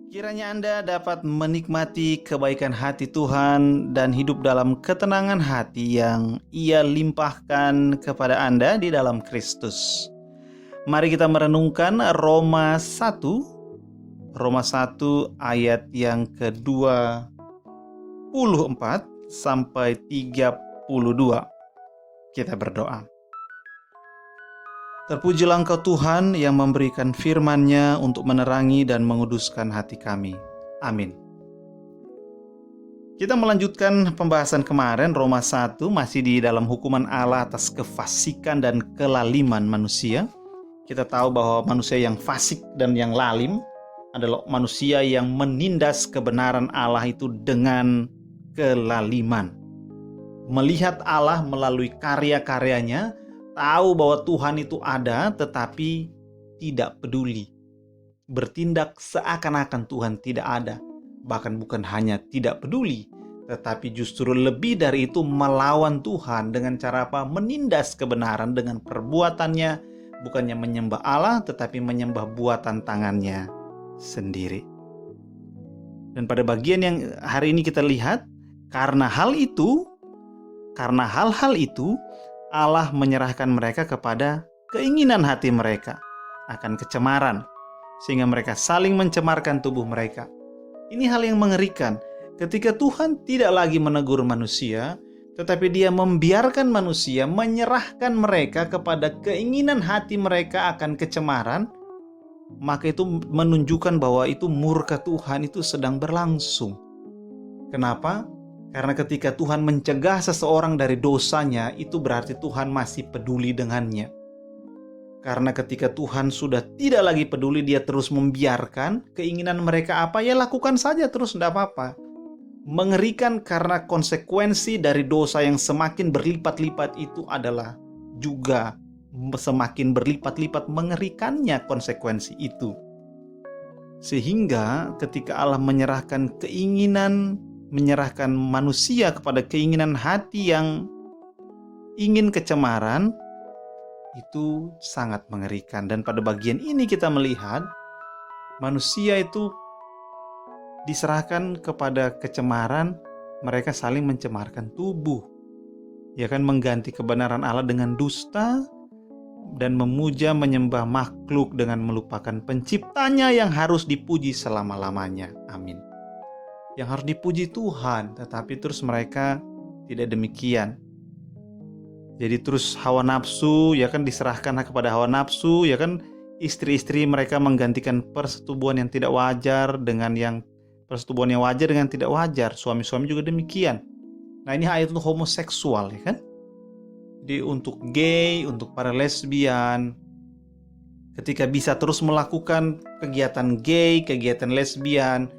Kiranya Anda dapat menikmati kebaikan hati Tuhan dan hidup dalam ketenangan hati yang Ia limpahkan kepada Anda di dalam Kristus. Mari kita merenungkan Roma 1, Roma 1 ayat yang ke-24 sampai 32. Kita berdoa. Terpujilah Engkau Tuhan yang memberikan firman-Nya untuk menerangi dan menguduskan hati kami. Amin. Kita melanjutkan pembahasan kemarin, Roma 1 masih di dalam hukuman Allah atas kefasikan dan kelaliman manusia. Kita tahu bahwa manusia yang fasik dan yang lalim adalah manusia yang menindas kebenaran Allah itu dengan kelaliman. Melihat Allah melalui karya-karyanya, tahu bahwa Tuhan itu ada tetapi tidak peduli. Bertindak seakan-akan Tuhan tidak ada. Bahkan bukan hanya tidak peduli, tetapi justru lebih dari itu melawan Tuhan dengan cara apa? Menindas kebenaran dengan perbuatannya, bukannya menyembah Allah tetapi menyembah buatan tangannya sendiri. Dan pada bagian yang hari ini kita lihat, karena hal-hal itu Allah menyerahkan mereka kepada keinginan hati mereka akan kecemaran, sehingga mereka saling mencemarkan tubuh mereka. Ini hal yang mengerikan ketika Tuhan tidak lagi menegur manusia, tetapi Dia membiarkan manusia menyerahkan mereka kepada keinginan hati mereka akan kecemaran, maka itu menunjukkan bahwa itu murka Tuhan itu sedang berlangsung. Kenapa? Karena ketika Tuhan mencegah seseorang dari dosanya, itu berarti Tuhan masih peduli dengannya. Karena ketika Tuhan sudah tidak lagi peduli, Dia terus membiarkan keinginan mereka apa, ya lakukan saja terus, tidak apa-apa. Mengerikan karena konsekuensi dari dosa yang semakin berlipat-lipat itu adalah juga semakin berlipat-lipat mengerikannya konsekuensi itu. Sehingga ketika Allah menyerahkan manusia kepada keinginan hati yang ingin kecemaran, itu sangat mengerikan. Dan pada bagian ini kita melihat manusia itu diserahkan kepada kecemaran, mereka saling mencemarkan tubuh. Ya kan, mengganti kebenaran Allah dengan dusta dan memuja menyembah makhluk dengan melupakan penciptanya yang harus dipuji selama-lamanya. Amin. Yang harus dipuji Tuhan, tetapi terus mereka tidak demikian. Jadi terus hawa nafsu, ya kan, diserahkan kepada hawa nafsu, ya kan, istri-istri mereka menggantikan persetubuhan yang tidak wajar dengan yang persetubuhan yang wajar dengan tidak wajar. Suami-suami juga demikian. Nah, ini ayat untuk homoseksual, ya kan. Jadi untuk gay, untuk para lesbian, ketika bisa terus melakukan kegiatan gay, kegiatan lesbian,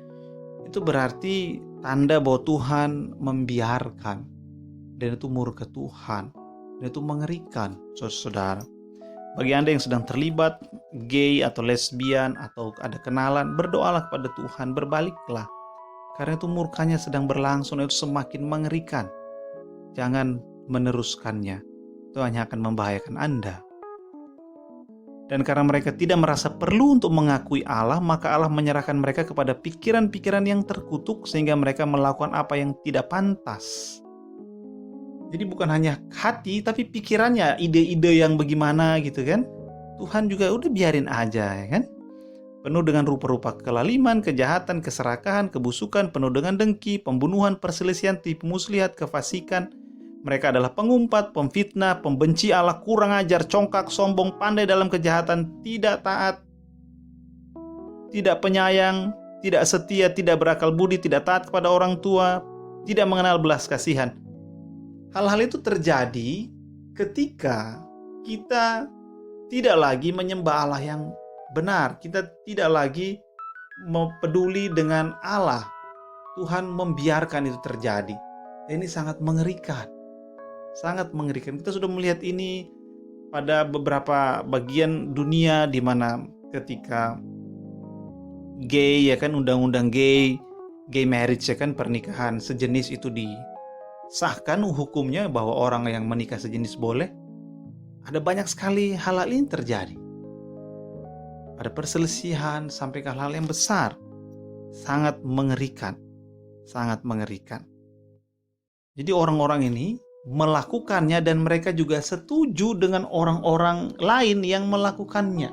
itu berarti tanda bahwa Tuhan membiarkan, dan itu murka Tuhan, dan itu mengerikan, saudara. Bagi Anda yang sedang terlibat gay atau lesbian atau ada kenalan, berdoalah kepada Tuhan, berbaliklah, karena itu murkanya sedang berlangsung, itu semakin mengerikan. Jangan meneruskannya, itu hanya akan membahayakan Anda. Dan karena mereka tidak merasa perlu untuk mengakui Allah, maka Allah menyerahkan mereka kepada pikiran-pikiran yang terkutuk sehingga mereka melakukan apa yang tidak pantas. Jadi bukan hanya hati, tapi pikirannya, ide-ide yang bagaimana gitu kan. Tuhan juga udah biarin aja, ya kan. Penuh dengan rupa-rupa kelaliman, kejahatan, keserakahan, kebusukan, penuh dengan dengki, pembunuhan, perselisihan, tipu muslihat, kefasikan. Mereka adalah pengumpat, pemfitnah, pembenci Allah, kurang ajar, congkak, sombong, pandai dalam kejahatan, tidak taat, tidak penyayang, tidak setia, tidak berakal budi, tidak taat kepada orang tua, tidak mengenal belas kasihan. Hal-hal itu terjadi ketika kita tidak lagi menyembah Allah yang benar. Kita tidak lagi peduli dengan Allah. Tuhan membiarkan itu terjadi. Ini sangat mengerikan. Sangat mengerikan. Kita sudah melihat ini pada beberapa bagian dunia di mana ketika gay, ya kan, undang-undang gay marriage, ya kan, pernikahan sejenis itu disahkan hukumnya bahwa orang yang menikah sejenis boleh. Ada banyak sekali hal-hal ini terjadi. Ada perselisihan sampai ke hal-hal yang besar. sangat mengerikan, sangat mengerikan. Jadi orang-orang ini melakukannya dan mereka juga setuju dengan orang-orang lain yang melakukannya.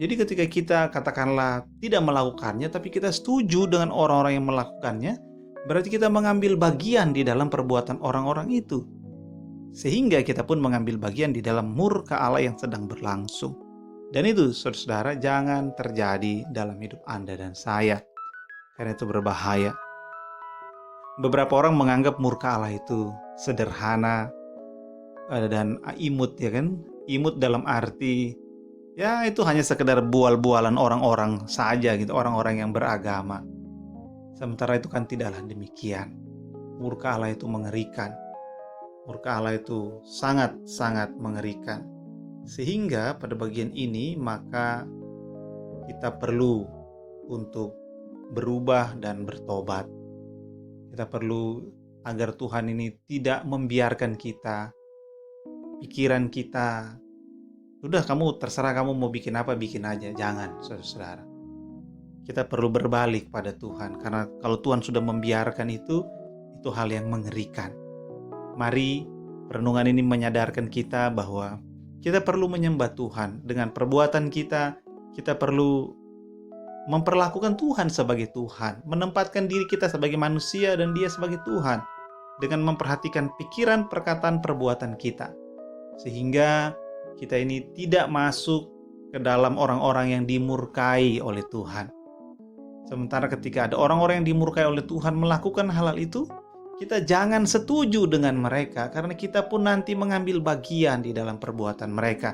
Jadi ketika kita katakanlah tidak melakukannya, tapi kita setuju dengan orang-orang yang melakukannya, berarti kita mengambil bagian di dalam perbuatan orang-orang itu. Sehingga kita pun mengambil bagian di dalam murka Allah yang sedang berlangsung. Dan itu, saudara-saudara, jangan terjadi dalam hidup Anda dan saya. Karena itu berbahaya. Beberapa orang menganggap murka Allah itu sederhana dan imut, ya kan? Imut dalam arti ya itu hanya sekedar bual-bualan orang-orang saja gitu, orang-orang yang beragama. Sementara itu kan tidaklah demikian. Murka Allah itu mengerikan. Murka Allah itu sangat-sangat mengerikan. Sehingga pada bagian ini maka kita perlu untuk berubah dan bertobat. Kita perlu agar Tuhan ini tidak membiarkan kita, pikiran kita, udah kamu terserah kamu mau bikin apa, bikin aja. Jangan, saudara-saudara. Kita perlu berbalik pada Tuhan. Karena kalau Tuhan sudah membiarkan itu hal yang mengerikan. Mari renungan ini menyadarkan kita bahwa kita perlu menyembah Tuhan. Dengan perbuatan kita, kita perlu memperlakukan Tuhan sebagai Tuhan. Menempatkan diri kita sebagai manusia dan Dia sebagai Tuhan. Dengan memperhatikan pikiran, perkataan, perbuatan kita. Sehingga kita ini tidak masuk ke dalam orang-orang yang dimurkai oleh Tuhan. Sementara ketika ada orang-orang yang dimurkai oleh Tuhan melakukan hal-hal itu, kita jangan setuju dengan mereka karena kita pun nanti mengambil bagian di dalam perbuatan mereka.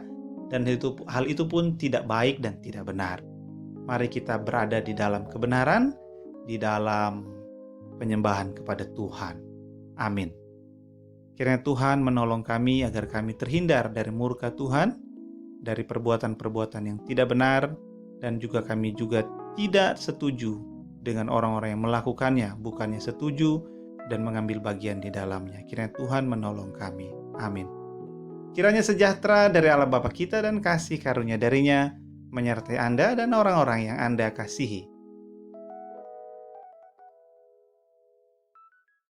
Dan hal itu pun tidak baik dan tidak benar. Mari kita berada di dalam kebenaran, di dalam penyembahan kepada Tuhan. Amin. Kiranya Tuhan menolong kami agar kami terhindar dari murka Tuhan, dari perbuatan-perbuatan yang tidak benar, dan juga kami juga tidak setuju dengan orang-orang yang melakukannya, bukannya setuju dan mengambil bagian di dalamnya. Kiranya Tuhan menolong kami. Amin. Kiranya sejahtera dari Allah Bapa kita dan kasih karunia darinya menyertai Anda dan orang-orang yang Anda kasihi.